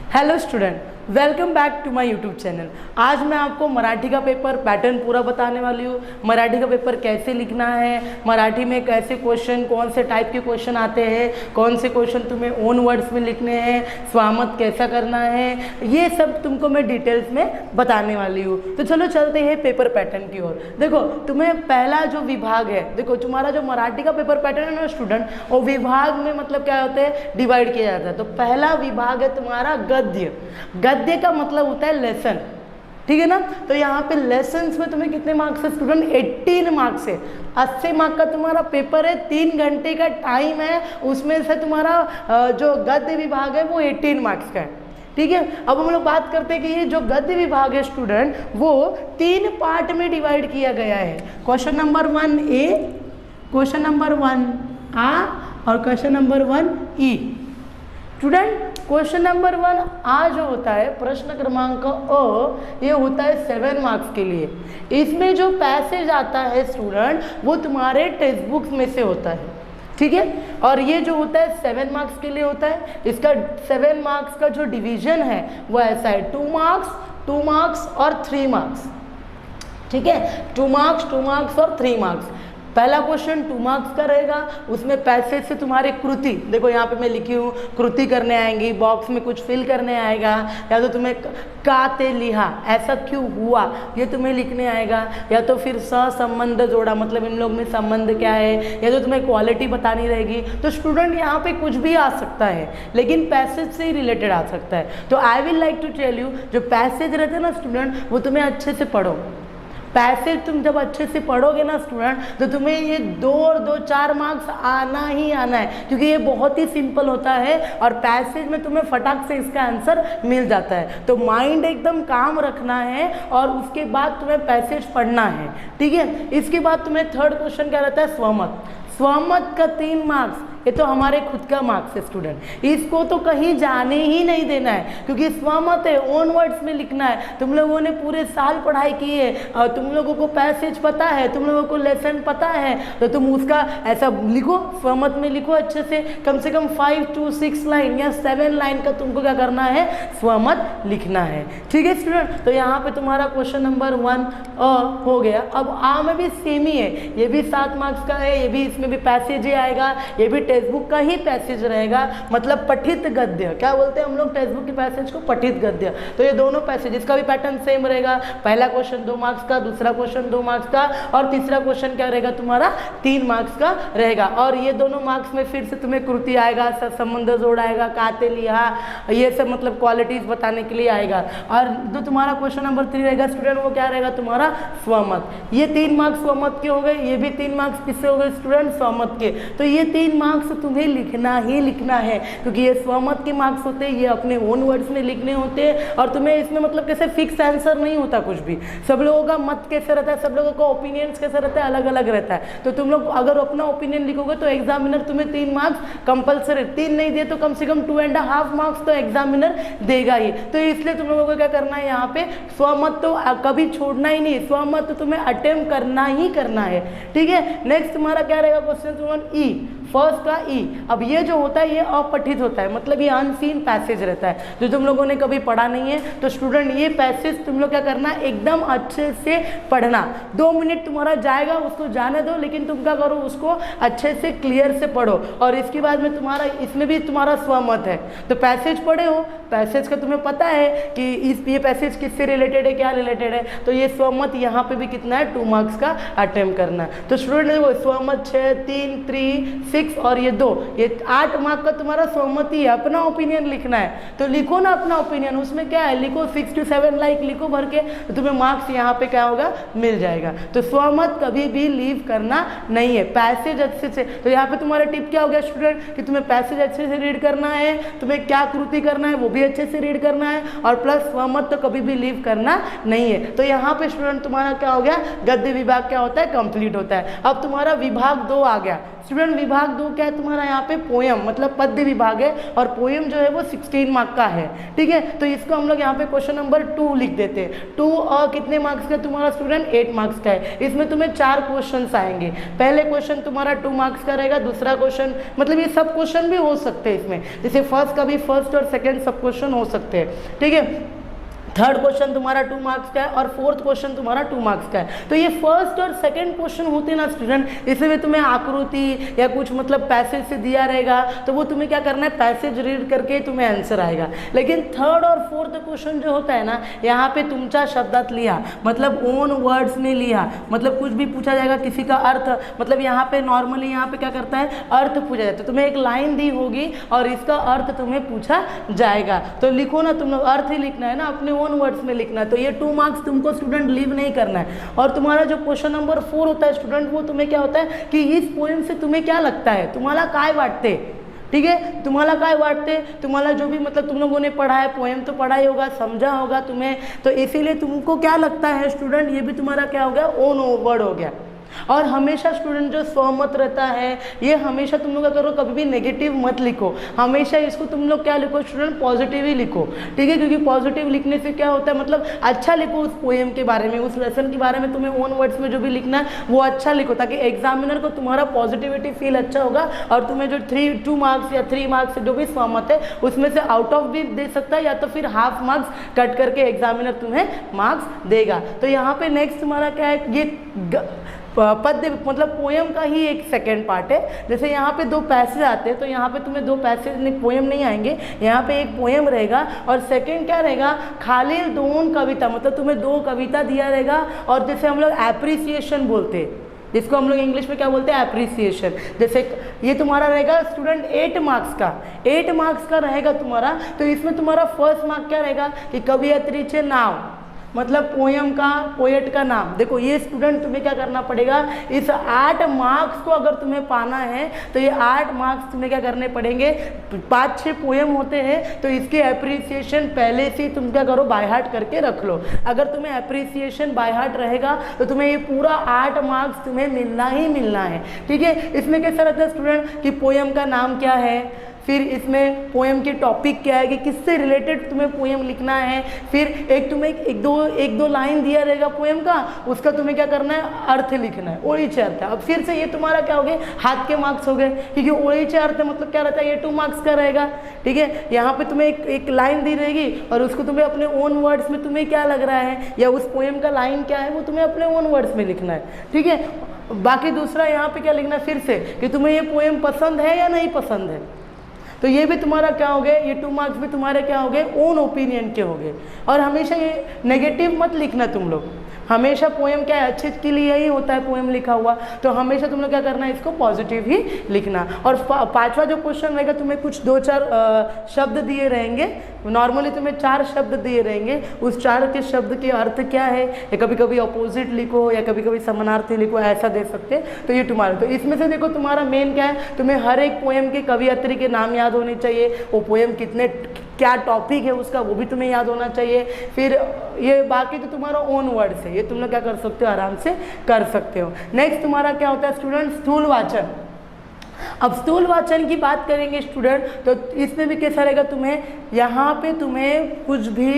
Hello student, welcome back to my YouTube channel. आज मैं आपको मराठी का पेपर पैटर्न पूरा बताने वाली हूँ। मराठी का पेपर कैसे लिखना है, मराठी में कैसे क्वेश्चन, कौन से टाइप के क्वेश्चन आते हैं, कौन से क्वेश्चन तुम्हें ओन वर्ड्स में लिखने हैं, स्वामत कैसा करना है, ये सब तुमको मैं डिटेल्स में बताने वाली हूँ। तो चलो चलते हैं पेपर पैटर्न की ओर। देखो, तुम्हें पहला जो विभाग है, देखो तुम्हारा जो मराठी का पेपर पैटर्न है ना स्टूडेंट, वो विभाग में मतलब क्या होता है, डिवाइड किया जाता है। तो पहला विभाग है तुम्हारा गद्य। गद्य का मतलब होता है लेसन, ठीक है ना। तो यहाँ पे लेसन्स में तुम्हें कितने मार्क्स है स्टूडेंट? 18 मार्क्स है। 80 मार्क का तुम्हारा पेपर है, 3 घंटे का टाइम है, उसमें से तुम्हारा जो गद्य विभाग है वो 18 मार्क्स का है, ठीक है। अब हम लोग बात करते हैं कि ये जो गद्य विभाग है स्टूडेंट, वो 3 पार्ट में डिवाइड किया गया है। Question number 1A, question number 1A और question number 1E। Student, question number 1A जो होता है, प्रश्न क्रमांक अ, ये होता है 7 मार्क्स के लिए। इसमें जो पैसेज आता है स्टूडेंट, वो तुम्हारे टेक्स्ट बुक्स में से होता है, ठीक है। और ये जो होता है 7 मार्क्स के लिए होता है। इसका 7 मार्क्स का जो डिवीजन है वो ऐसा है, 2 मार्क्स, 2 मार्क्स और 3 मार्क्स, ठीक है। 2 मार्क्स, 2 मार्क्स और 3 मार्क्स। पहला क्वेश्चन 2 मार्क्स का रहेगा, उसमें पैसेज से तुम्हारे कृति, देखो यहाँ पे मैं लिखी हूँ, कृति करने आएंगी, बॉक्स में कुछ फिल करने आएगा, या तो तुम्हें काते लिहा, ऐसा क्यों हुआ, ये तुम्हें लिखने आएगा, या तो फिर संबंध जोड़ा, मतलब इन लोग में संबंध क्या है, या तो तुम्हें क्वालिटी बतानी रहेगी। तो स्टूडेंट यहाँ पे कुछ भी आ सकता है, लेकिन पैसेज से ही रिलेटेड आ सकता है। तो I will like to tell you, जो पैसेज रहते हैं ना स्टूडेंट, वो तुम्हें अच्छे से पढ़ो। पैसेज तुम जब अच्छे से पढ़ोगे ना स्टूडेंट, तो तुम्हें ये 2 और 2 4 मार्क्स आना ही आना है, क्योंकि ये बहुत ही सिंपल होता है और पैसेज में तुम्हें फटाक से इसका आंसर मिल जाता है। तो माइंड एकदम काम रखना है और उसके बाद तुम्हें पैसेज पढ़ना है, ठीक है। इसके बाद तुम्हें थर्ड क्वेश्चन क्या रहता है, स्वमत। स्वमत का 3 मार्क्स, ये तो हमारे खुद का मार्क्स है स्टूडेंट, इसको तो कहीं जाने ही नहीं देना है, क्योंकि स्वमत है, ओन वर्ड्स में लिखना है। तुम लोगों ने पूरे साल पढ़ाई की है और तुम लोगों को पैसेज पता है, तुम लोगों को लेसन पता है, तो तुम उसका ऐसा लिखो, स्वमत में लिखो अच्छे से कम 5 to 6 लाइन या 7 लाइन का तुमको क्या करना है, स्वमत लिखना है, ठीक है स्टूडेंट। तो यहाँ पे तुम्हारा क्वेश्चन नंबर 1 हो गया। अब आ में भी सेम ही है, ये भी 7 मार्क्स का है, ये भी, इसमें भी पैसेज ही आएगा, ये भी टेक्स्ट बुक का ही पैसेज रहेगा, मतलब पठित गद्य, क्या बोलते हैं हम लोग टेक्स्ट बुक के पैसेज को, पठित गद्य। तो ये दोनों पैसेज, इसका भी पैटर्न सेम रहेगा। पहला क्वेश्चन 2 मार्क्स का, दूसरा क्वेश्चन 2 मार्क्स का और तीसरा क्वेश्चन क्या रहेगा तुम्हारा, 3 मार्क्स का रहेगा। और ये दोनों मार्क्स में फिर से तुम्हें कृति आएगा, संबंध जोड़ आएगा, काते लिहा, ये सब मतलब क्वालिटीज बताने के लिए आएगा। और जो तुम्हारा क्वेश्चन नंबर 3 रहेगा स्टूडेंट, वो क्या रहेगा तुम्हारा, स्वमत। ये 3 मार्क्स स्वमत के हो गए, ये भी 3 मार्क्स किससे हो गए स्टूडेंट, स्वमत के। तो ये 3 मार्क्स तुम्हें लिखना ही लिखना है, क्योंकि ये स्वमत के मार्क्स होते हैं, ये अपने ओन वर्ड्स में लिखने होते हैं। और तुम्हें इसमें मतलब कैसे फिक्स आंसर नहीं होता कुछ भी, सब लोगों का मत कैसे रहता है, सब लोगों का ओपिनियंस कैसे रहता है, अलग अलग रहता है। तो तुम लोग अगर अपना ओपिनियन लिखोगे तो एग्जामिनर तुम्हें 3 मार्क्स कंपलसरी, 3 नहीं दिए तो कम से कम 2.5 मार्क्स तो एग्जामिनर देगा ही। तो इसलिए तुम लोगों को क्या करना है, यहाँ पे स्वमत तो कभी छोड़ना ही नहीं, स्वमत तो तुम्हें अटेम्प्ट करना ही करना है, ठीक है। नेक्स्ट तुम्हारा क्या रहेगा क्वेश्चन E, फर्स्ट का E। अब ये जो होता है ये अपठित होता है, मतलब ये अनसीन पैसेज रहता है, जो तुम लोगों ने कभी पढ़ा नहीं है। तो स्टूडेंट ये पैसेज तुम लोग क्या करना है, एकदम अच्छे से पढ़ना। 2 मिनट तुम्हारा जाएगा, उसको जाने दो, लेकिन तुम क्या करो, उसको अच्छे से क्लियर से पढ़ो। और इसके बाद में तुम्हारा, इसमें भी तुम्हारा स्वमत है, तो पैसेज पढ़े हो, पैसेज का तुम्हें पता है कि ये पैसेज किससे रिलेटेड है, क्या रिलेटेड है। तो ये स्वमत यहाँ पे भी कितना है, 2 मार्क्स का अटेम्प्ट करना। तो स्टूडेंट देखो, स्वमत 6, 3, 3, 6 और ये 2, ये 8 मार्क का तुम्हारा स्वमत ही है। अपना ओपिनियन लिखना है तो लिखो ना अपना ओपिनियन, उसमें क्या है, लिखो 6 to 7 लाइक लिखो भर के, तो तुम्हें मार्क्स यहाँ पे क्या होगा, मिल जाएगा। तो स्वमत कभी भी लीव करना नहीं है, पैसेज अच्छे से। तो यहाँ पे तुम्हारा टिप क्या हो गया स्टूडेंट, कि तुम्हें पैसेज अच्छे से रीड करना है, तुम्हें क्या कृति करना है वो भी अच्छे से रीड करना है, और प्लस स्वमत तो कभी भी लीव करना नहीं है। तो यहाँ पे स्टूडेंट तुम्हारा क्या हो गया, गद्य विभाग क्या होता है, कंप्लीट होता है। अब तुम्हारा विभाग 2 आ गया, स्टूडेंट विभाग 2 क्या है तुम्हारा यहाँ पे पोयम, मतलब पद्य विभाग है, और पोयम जो है वो 16 मार्क का है, ठीक है। तो इसको हम लोग यहाँ पे क्वेश्चन नंबर 2 लिख देते हैं। 2 कितने मार्क्स का तुम्हारा स्टूडेंट? 8 मार्क्स का है। इसमें तुम्हें 4 क्वेश्चन आएंगे। पहले क्वेश्चन तुम्हारा 2 मार्क्स का रहेगा, दूसरा क्वेश्चन, मतलब ये सब क्वेश्चन भी हो सकते हैं इसमें, जैसे फर्स्ट का भी फर्स्ट और सेकेंड सब क्वेश्चन हो सकते हैं, ठीक है। थर्ड क्वेश्चन तुम्हारा 2 मार्क्स का है और फोर्थ क्वेश्चन तुम्हारा 2 मार्क्स का है। तो ये फर्स्ट और सेकंड क्वेश्चन होते हैं ना स्टूडेंट, इसमें तुम्हें आकृति या कुछ मतलब पैसेज से दिया रहेगा, तो वो तुम्हें क्या करना है, पैसेज रीड करके तुम्हें आंसर आएगा। लेकिन थर्ड और फोर्थ क्वेश्चन जो होता है ना, यहाँ पे तुमचा शब्दात लिया, मतलब ओन वर्ड्स में लिया, मतलब कुछ भी पूछा जाएगा, किसी का अर्थ, मतलब यहाँ पे नॉर्मली यहाँ पे क्या करता है, अर्थ पूछा जाता है। तुम्हें एक लाइन दी होगी और इसका अर्थ तुम्हें पूछा जाएगा, तो लिखो ना, तुम लोग अर्थ ही लिखना है ना, अपने वर्ड्स में लिखना है। तो ये 2 मार्क्स तुमको स्टूडेंट लीव नहीं करना है। और तुम्हारा जो क्वेश्चन नंबर 4 होता है स्टूडेंट, वो तुम्हें क्या होता है कि इस पोएम से तुम्हें क्या लगता है, तुम्हारा काय वाटते, ठीक है, तुम्हारा काय वाटते, तुम्हारा जो भी मतलब तुम लोगों ने पढ़ा है, पोएम तो पढ़ा ही होगा, समझा होगा तुम्हें, तो इसीलिए तुमको क्या लगता है स्टूडेंट, ये भी तुम्हारा क्या हो गया, ओन वर्ड हो गया। और हमेशा स्टूडेंट जो सहमत रहता है, ये हमेशा तुम लोग क्या करो, कभी भी नेगेटिव मत लिखो, हमेशा इसको तुम लोग क्या लिखो स्टूडेंट, पॉजिटिव ही लिखो, ठीक है। क्योंकि पॉजिटिव लिखने से क्या होता है, मतलब अच्छा लिखो उस पोएम के बारे में, उस लेसन के बारे में, तुम्हें ओन वर्ड्स में जो भी लिखना है वो अच्छा लिखो, ताकि एग्जामिनर को तुम्हारा पॉजिटिविटी फील अच्छा होगा और तुम्हें जो 2 मार्क्स या 3 मार्क्स से जो भी सहमत है उसमें से आउट ऑफ भी दे सकता है, या तो फिर हाफ मार्क्स कट करके एग्जामिनर तुम्हें मार्क्स देगा। तो यहाँ पे नेक्स्ट तुम्हारा क्या है, ये पद्य मतलब पोएम का ही एक सेकेंड पार्ट है। जैसे यहाँ पे 2 पैसेज आते हैं, तो यहाँ पे तुम्हें 2 पैसेज पोएम नहीं आएंगे, यहाँ पे एक पोएम रहेगा और सेकेंड क्या रहेगा, खाली 2 कविता, मतलब तुम्हें 2 कविता दिया रहेगा। और जैसे हम लोग एप्रिसिएशन बोलते हैं, जिसको हम लोग इंग्लिश में क्या बोलते हैं, एप्रिसिएशन, जैसे ये तुम्हारा रहेगा स्टूडेंट 8 मार्क्स का, 8 मार्क्स का रहेगा तुम्हारा। तो इसमें तुम्हारा फर्स्ट मार्क क्या रहेगा कि कवियत्रीचे नाव, मतलब पोयम का, पोएट का नाम। देखो ये स्टूडेंट तुम्हें क्या करना पड़ेगा, इस 8 मार्क्स को अगर तुम्हें पाना है तो ये 8 मार्क्स तुम्हें क्या करने पड़ेंगे, 5-6 पोएम होते हैं, तो इसके एप्रिसिएशन पहले से तुम क्या करो, बाय हार्ट करके रख लो। अगर तुम्हें एप्रिसिएशन बाय हार्ट रहेगा तो तुम्हें ये पूरा 8 मार्क्स तुम्हें मिलना ही मिलना है, ठीक है। इसमें कैसा रहता है स्टूडेंट कि पोएम का नाम क्या है, फिर इसमें पोएम की टॉपिक क्या है, कि किससे रिलेटेड तुम्हें पोएम लिखना है, फिर एक तुम्हें एक दो लाइन दिया रहेगा पोएम का, उसका तुम्हें क्या करना है, अर्थ लिखना है, ओळीचे अर्थ। अब फिर से ये तुम्हारा क्या हो गए, हाथ के मार्क्स हो गए, क्योंकि ओळीचे अर्थ मतलब क्या रहता है, ये 2 मार्क्स का रहेगा, ठीक है। यहाँ पे तुम्हें एक लाइन दी रहेगी और उसको तुम्हें अपने ओन वर्ड्स में तुम्हें क्या लग रहा है, या उस पोएम का लाइन क्या है वो तुम्हें अपने ओन वर्ड्स में लिखना है, ठीक है। बाकी दूसरा यहाँ पे क्या लिखना है फिर से, कि तुम्हें ये पोएम पसंद है या नहीं पसंद है। तो ये भी तुम्हारा क्या हो गए, ये 2 मार्क्स भी तुम्हारे क्या हो गए, ओन ओपिनियन के हो गए। और हमेशा ये नेगेटिव मत लिखना तुम लोग, हमेशा पोएम क्या है, अच्छे के लिए ही होता है पोएम लिखा हुआ, तो हमेशा तुम लोग क्या करना है, इसको पॉजिटिव ही लिखना। और 5वां जो क्वेश्चन रहेगा, तुम्हें कुछ 2-4 शब्द दिए रहेंगे, नॉर्मली तुम्हें 4 शब्द दिए रहेंगे, उस 4 के शब्द के अर्थ क्या है, या कभी कभी अपोजिट लिखो या कभी कभी समानार्थी लिखो, ऐसा दे सकते हैं। तो ये तुम्हारा, तो इसमें से देखो तुम्हारा मेन क्या है, तुम्हें हर एक पोएम के कवियत्री के नाम याद होने चाहिए, वो पोएम कितने क्या टॉपिक है उसका वो भी तुम्हें याद होना चाहिए। फिर ये बाकी तो तुम्हारा ओन वर्ड्स है, ये तुम लोग क्या कर सकते हो, आराम से कर सकते हो। नेक्स्ट तुम्हारा क्या होता है स्टूडेंट, स्थूल वाचन। अब स्थूल वाचन की बात करेंगे स्टूडेंट, तो इसमें भी कैसा रहेगा, तुम्हें यहाँ पे तुम्हें कुछ भी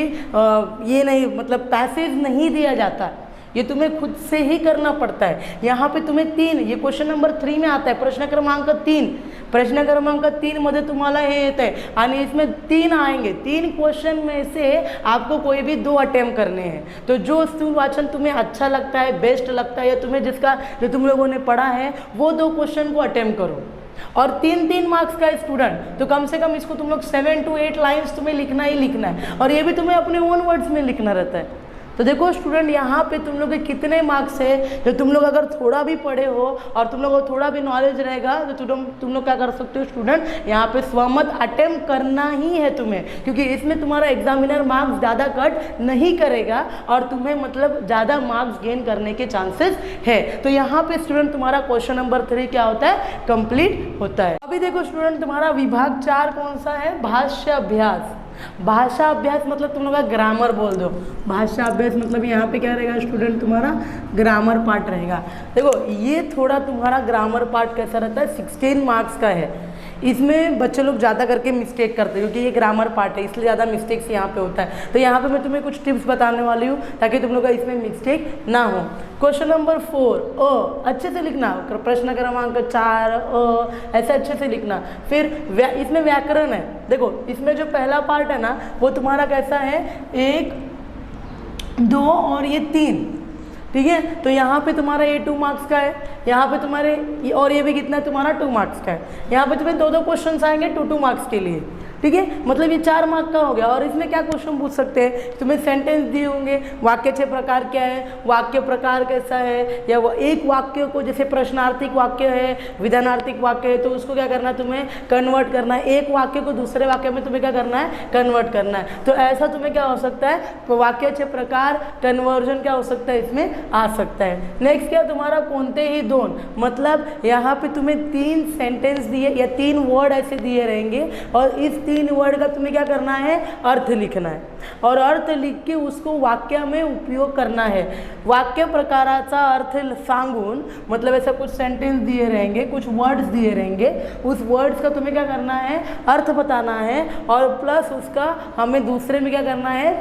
ये नहीं, मतलब पैसेज नहीं दिया जाता, ये तुम्हें खुद से ही करना पड़ता है। यहाँ पे तुम्हें 3, ये क्वेश्चन नंबर 3 में आता है, प्रश्न क्रमांक 3, प्रश्न क्रमांक 3 मध्ये तुम्हाला हे येत आहे आणि इसमें 3 आएंगे, 3 क्वेश्चन में से आपको कोई भी 2 अटेम्प्ट करने हैं। तो जो स्थूल वाचन तुम्हें अच्छा लगता है, बेस्ट लगता है, या तुम्हें जिसका जो तुम लोगों ने पढ़ा है वो 2 क्वेश्चन को अटेम्प्ट करो। और 3-3 मार्क्स का स्टूडेंट, तो कम से कम इसको तुम लोग 7 to 8 लाइन्स तुम्हें लिखना ही लिखना है, और ये भी तुम्हें अपने ओन वर्ड्स में लिखना रहता है। तो देखो स्टूडेंट यहाँ पे तुम लोग के कितने मार्क्स है, जो तुम लोग अगर थोड़ा भी पढ़े हो और तुम लोग को थोड़ा भी नॉलेज रहेगा, तो तुम लोग क्या कर सकते हो स्टूडेंट, यहाँ पे स्वमत अटेम्प्ट करना ही है तुम्हें, क्योंकि इसमें तुम्हारा एग्जामिनर मार्क्स ज़्यादा कट नहीं करेगा और तुम्हें मतलब ज़्यादा मार्क्स गेन करने के चांसेस है। तो यहाँ पे स्टूडेंट तुम्हारा क्वेश्चन नंबर 3 क्या होता है, कंप्लीट होता है। अभी देखो स्टूडेंट तुम्हारा विभाग 4 कौन सा है, भाष्य अभ्यास। भाषा अभ्यास मतलब तुम लोग का ग्रामर बोल दो। भाषा अभ्यास मतलब यहाँ पे क्या रहेगा स्टूडेंट, तुम्हारा ग्रामर पार्ट रहेगा। देखो ये थोड़ा तुम्हारा ग्रामर पार्ट कैसा रहता है, 16 मार्क्स का है। इसमें बच्चे लोग ज़्यादा करके मिस्टेक करते हैं क्योंकि ये ग्रामर पार्ट है, इसलिए ज़्यादा मिस्टेक्स यहाँ पे होता है। तो यहाँ पे मैं तुम्हें कुछ टिप्स बताने वाली हूँ ताकि तुम लोग का इसमें मिस्टेक ना हो। क्वेश्चन नंबर 4 अच्छे से लिखना, प्रश्न क्रमांक 4 ऐसे अच्छे से लिखना। फिर इसमें व्याकरण है। देखो इसमें जो पहला पार्ट है ना वो तुम्हारा कैसा है, 1 2 और ये 3, ठीक है। तो यहाँ पे तुम्हारा ये 2 मार्क्स का है, यहाँ पे तुम्हारे और ये भी कितना है तुम्हारा 2 मार्क्स का है। यहाँ पे तुम्हें 2 क्वेश्चन आएंगे 2 मार्क्स के लिए, ठीक है। मतलब ये 4 मार्क का हो गया। और इसमें क्या क्वेश्चन पूछ सकते हैं, तुम्हें सेंटेंस दिए होंगे, वाक्य 6 प्रकार क्या है, वाक्य प्रकार कैसा है, या वो एक वाक्य को जैसे प्रश्नार्थक वाक्य है, विधानार्थक वाक्य है, तो उसको क्या करना है तुम्हें कन्वर्ट करना है। एक वाक्य को दूसरे वाक्य में तुम्हें क्या करना है, कन्वर्ट करना है। तो ऐसा तुम्हें क्या हो सकता है, वाक्य 6 प्रकार कन्वर्जन क्या हो सकता है इसमें आ सकता है। नेक्स्ट क्या तुम्हारा कोणते ही दोन, मतलब यहाँ पे तुम्हें 3 सेंटेंस दिए या 3 वर्ड ऐसे दिए रहेंगे और इस 3 वर्ड का तुम्हें क्या करना है, अर्थ लिखना है। और अर्थ लिख के उसको वाक्य में उपयोग करना है। वाक्य प्रकाराचा अर्थ सांगून, मतलब ऐसा कुछ सेंटेंस दिए रहेंगे, कुछ वर्ड्स दिए रहेंगे, उस वर्ड्स का तुम्हें क्या करना है, अर्थ बताना है और प्लस उसका हमें दूसरे में क्या करना है,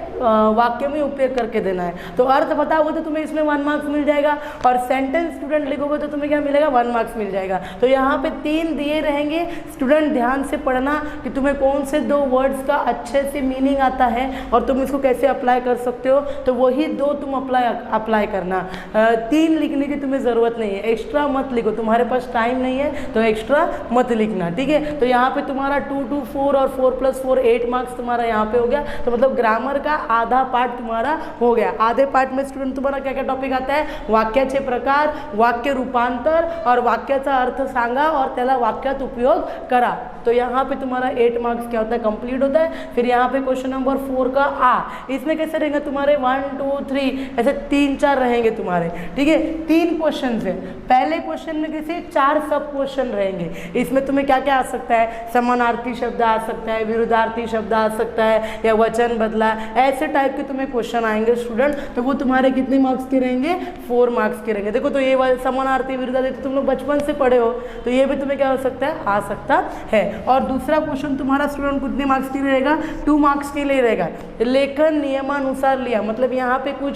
वाक्य में उपयोग करके देना है। तो अर्थ बताओगे तो तुम्हें इसमें 1 मार्क्स मिल जाएगा और सेंटेंस स्टूडेंट लिखोगे तो तुम्हें क्या मिलेगा, 1 मार्क्स मिल जाएगा। तो यहाँ पे 3 दिए रहेंगे, स्टूडेंट ध्यान से पढ़ना कि तुम्हें कौन से 2 वर्ड्स का अच्छे से मीनिंग आता है और तुम इसको कैसे अप्लाई कर सकते हो। तो वही 2 तुम अप्लाई करना। 3 लिखने की तुम्हें ज़रूरत नहीं है, एक्स्ट्रा मत लिखो, तुम्हारे पास टाइम नहीं है तो एक्स्ट्रा मत लिखना, ठीक है। तो यहाँ पे तुम्हारा 2 2 4 और 4 + 4 8 मार्क्स तुम्हारा यहाँ पे हो गया। तो मतलब ग्रामर का आधा पार्ट तुम्हारा हो गया। आधे पार्ट में स्टूडेंट तुम्हारा क्या क्या टॉपिक आता है, वाक्याचे प्रकार, वाक्य रूपांतर और वाक्याचा अर्थ सांगा और त्याला वाक्यात उपयोग करा। तो यहाँ पे तुम्हारा 8 मार्क्स क्या होता है, कंप्लीट होता है। फिर यहाँ पे क्वेश्चन नंबर 4 का इसमें कैसे रहेंगे तुम्हारे 1 2 3 ऐसे 3 4 रहेंगे तुम्हारे, ठीक है। 3 क्वेश्चन है। पहले क्वेश्चन में कैसे 4 सब क्वेश्चन रहेंगे। इसमें तुम्हें क्या क्या आ सकता है, समानार्थी शब्द आ सकता है, विरुद्धार्थी शब्द आ सकता है, या वचन बदला, ऐसे टाइप के तुम्हें क्वेश्चन आएंगे स्टूडेंट। तो वो तुम्हारे कितने मार्क्स के रहेंगे, 4 मार्क्स के रहेंगे। देखो तो ये समानार्थी विरुद्धार्थी तो तुम लोग बचपन से पढ़े हो, तो ये भी तुम्हें क्या हो सकता है, आ सकता है। और दूसरा क्वेश्चन तुम्हारा स्टूडेंट कितने मार्क्स के लिए रहेगा, 2 मार्क्स के लिए रहेगा। लेखन नियमानुसार लिया, मतलब यहाँ पे कुछ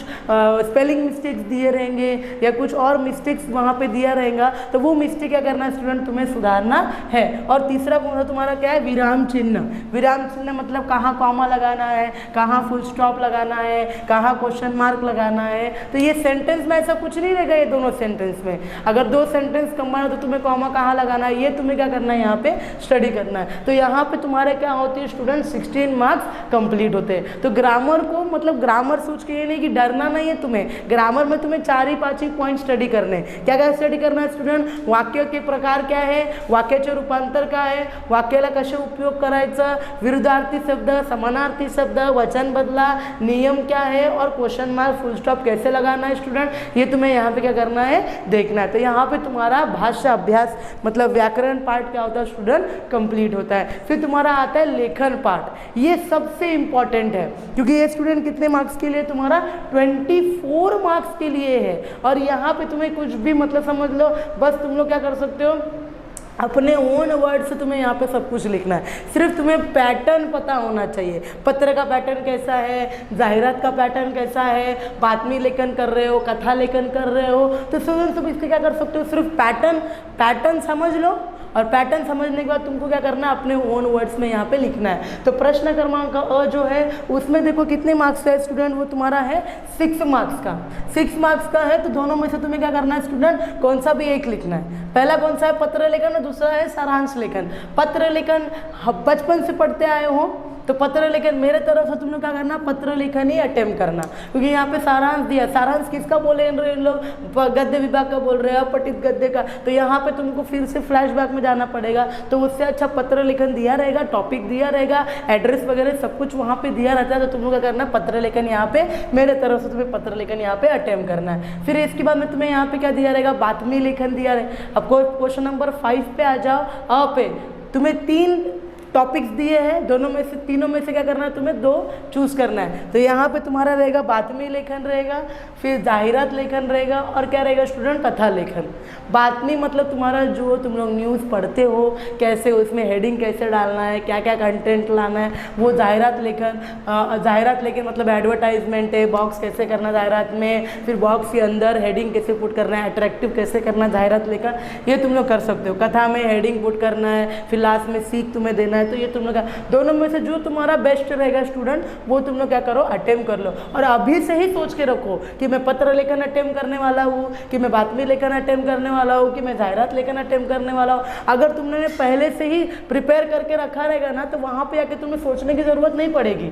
स्पेलिंग मिस्टेक्स दिए रहेंगे या कुछ और मिस्टेक्स वहाँ पे दिया रहेगा, तो वो मिस्टेक क्या करना है स्टूडेंट, तुम्हें सुधारना है। और तीसरा कौन तुम्हारा क्या है, विराम चिन्ह। विराम चिन्ह मतलब कहाँ कॉमा लगाना है, कहाँ फुल स्टॉप लगाना है, कहाँ क्वेश्चन मार्क लगाना है। तो ये सेंटेंस में ऐसा कुछ नहीं रहेगा। ये दोनों सेंटेंस में अगर 2 सेंटेंस कंबाइन हो तो तुम्हें कॉमा कहाँ लगाना है, ये तुम्हें क्या करना है, यहाँ पे स्टडी करना है। तो यहाँ पे तुम्हारे क्या होती है स्टूडेंट, 16 मार्क्स कंप्लीट होते हैं। तो ग्रामर को मतलब ग्रामर सोच के ये नहीं कि डरना नहीं है तुम्हें, ग्रामर में तुम्हें 4 ही 5 ही पॉइंट स्टडी करने। क्या क्या स्टडी करना है स्टूडेंट, वाक्य के प्रकार क्या है, वाक्याचे रूपांतर काय आहे, वाक्याला कसे उपयोग करायचं, विरुद्धार्थी शब्द, समानार्थी शब्द, वचन बदला, नियम क्या है और क्वेश्चन मार्क फुल स्टॉप कैसे लगाना है स्टूडेंट, ये तुम्हें यहाँ पे क्या करना है, देखना है। तो यहाँ पे तुम्हारा भाषा अभ्यास मतलब व्याकरण पार्ट क्या होता है स्टूडेंट, कंप्लीट होता है। फिर तुम्हारा आता है लेखन पार्ट। ये सबसे इंपॉर्टेंट है क्योंकि ये स्टूडेंट कितने मार्क्स के लिए, तुम्हारा 24 मार्क्स के लिए है। और यहाँ पे तुम्हें कुछ भी मतलब समझ लो, बस तुम लोग क्या कर सकते हो, अपने ओन वर्ड से तुम्हें यहाँ पे सब कुछ लिखना है। सिर्फ तुम्हें पैटर्न पता होना चाहिए, पत्र का पैटर्न कैसा है, जाहिरात का पैटर्न कैसा है, बातमी लेखन कर रहे हो, कथा लेखन कर रहे हो, तो स्टूडेंट तुम इसके क्या कर सकते हो, सिर्फ पैटर्न समझ लो। और पैटर्न समझने के बाद तुमको क्या करना है, अपने ओन वर्ड्स में यहाँ पे लिखना है। तो प्रश्न क्रमांक अ जो है उसमें देखो कितने मार्क्स है स्टूडेंट, वो तुम्हारा है 6 मार्क्स का। 6 मार्क्स का है तो दोनों में से तुम्हें क्या करना है स्टूडेंट, कौन सा भी एक लिखना है। पहला कौन सा है, पत्र लेखन, और दूसरा है सारांश लेखन। पत्र लेखन बचपन से पढ़ते आए हो तो पत्र लेखन मेरे तरफ से तुम लोग क्या करना, पत्र लेखन ही अटेम्प्ट करना, क्योंकि यहाँ पे सारांश दिया। सारांश किसका बोले इन लोग, गद्य विभाग का बोल रहे हैं, अपठित गद्य का। तो यहाँ पे तुमको फिर से फ्लैशबैक में जाना पड़ेगा। तो उससे अच्छा पत्र लेखन दिया रहेगा, टॉपिक दिया रहेगा, एड्रेस वगैरह सब कुछ वहाँ पे दिया रहता है। तो तुम लोग क्या करना, पत्र लेखन यहाँ पे मेरे तरफ से तुम्हें पत्र लेखन यहाँ पे अटेम्प्ट करना है। फिर इसके बाद में तुम्हें यहाँ पे क्या दिया रहेगा, बातमी लेखन दिया रहेगा। अब क्वेश्चन नंबर 5 पे आ जाओ। अ पे तुम्हें टॉपिक्स दिए हैं, दोनों में से तीनों में से क्या करना है तुम्हें, 2 चूज़ करना है। तो यहाँ पे तुम्हारा रहेगा बातमी लेखन रहेगा, फिर जाहिरात लेखन रहेगा, और क्या रहेगा स्टूडेंट, कथा लेखन। बातमी मतलब तुम्हारा जो तुम लोग न्यूज़ पढ़ते हो कैसे, उसमें हेडिंग कैसे डालना है, क्या क्या कंटेंट लाना है, वो जाहिरात लेखन। जाहिरात लेखन मतलब एडवर्टाइजमेंट है, बॉक्स कैसे करना जाहिरात में, फिर बॉक्स के अंदर हेडिंग कैसे पुट करना है, अट्रैक्टिव कैसे करना है जाहिरात लेखन, ये तुम लोग कर सकते हो। कथा में हेडिंग पुट करना है, फिर लास्ट में सीख तुम्हें देना है, तो ये तुम लोग दोनों में से जो तुम्हारा बेस्ट रहेगा स्टूडेंट, वो तुम लोग क्या करो, अटेम्प्ट कर लो। और अभी से ही सोच के रखो कि मैं पत्र लेखन अटेम्प्ट करने वाला हूँ, कि मैं बातमी लेखन अटेम्प्ट करने वाला हूँ, कि मैं जाहिरात लेखन अटेम्प्ट करने वाला हूँ। अगर तुमने पहले से ही प्रिपेयर करके रखा रहेगा ना, तो वहाँ पे आके तुम्हें सोचने की ज़रूरत नहीं पड़ेगी।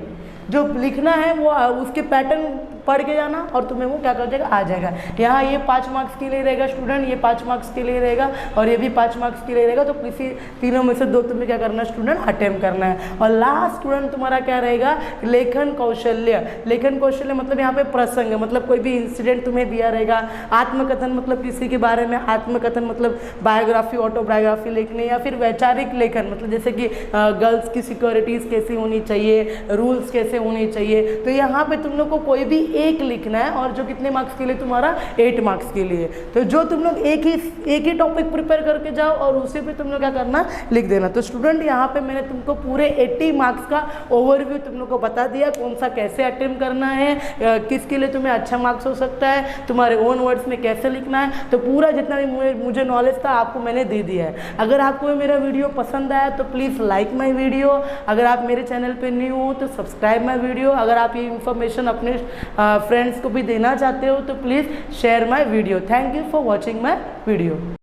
जो लिखना है वो उसके पैटर्न पढ़ के जाना और तुम्हें वो क्या कर जाएगा, आ जाएगा। यहाँ ये 5 मार्क्स के लिए रहेगा स्टूडेंट, ये 5 मार्क्स के लिए रहेगा, और ये भी 5 मार्क्स के लिए रहेगा। तो किसी तीनों में से 2 तुम्हें क्या करना है स्टूडेंट, अटेम्प्ट करना है। और लास्ट स्टूडेंट तुम्हारा क्या रहेगा, लेखन कौशल्य। लेखन कौशल्य मतलब यहाँ पे प्रसंग, मतलब कोई भी इंसिडेंट तुम्हें दिया रहेगा। आत्मकथन मतलब किसी के बारे में, आत्मकथन मतलब बायोग्राफी, ऑटोबायोग्राफी लिखने, या फिर वैचारिक लेखन मतलब जैसे कि गर्ल्स की सिक्योरिटीज़ कैसी होनी चाहिए, रूल्स कैसे होने चाहिए। तो यहाँ पे तुम लोग को कोई भी एक लिखना है, और जो कितने मार्क्स के लिए, तुम्हारा 8 मार्क्स के लिए। तो जो तुम लोग एक ही टॉपिक प्रिपेयर करके जाओ और उसी पे तुम लोग क्या करना, लिख देना। तो स्टूडेंट यहाँ पे मैंने तुमको पूरे 80 मार्क्स का ओवरव्यू तुम लोग को बता दिया, कौन सा कैसे अटेम्प्ट करना है, किसके लिए तुम्हें अच्छा मार्क्स हो सकता है, तुम्हारे ओन वर्ड्स में कैसे लिखना है। तो पूरा जितना भी मुझे नॉलेज था आपको मैंने दे दिया है। अगर आपको मेरा वीडियो पसंद आया तो प्लीज़ लाइक माई वीडियो। अगर आप मेरे चैनल पर न्यू हो तो सब्सक्राइब माई वीडियो। अगर आप ये इन्फॉर्मेशन अपने फ्रेंड्स को भी देना चाहते हो तो please share my video. Thank you for watching my video.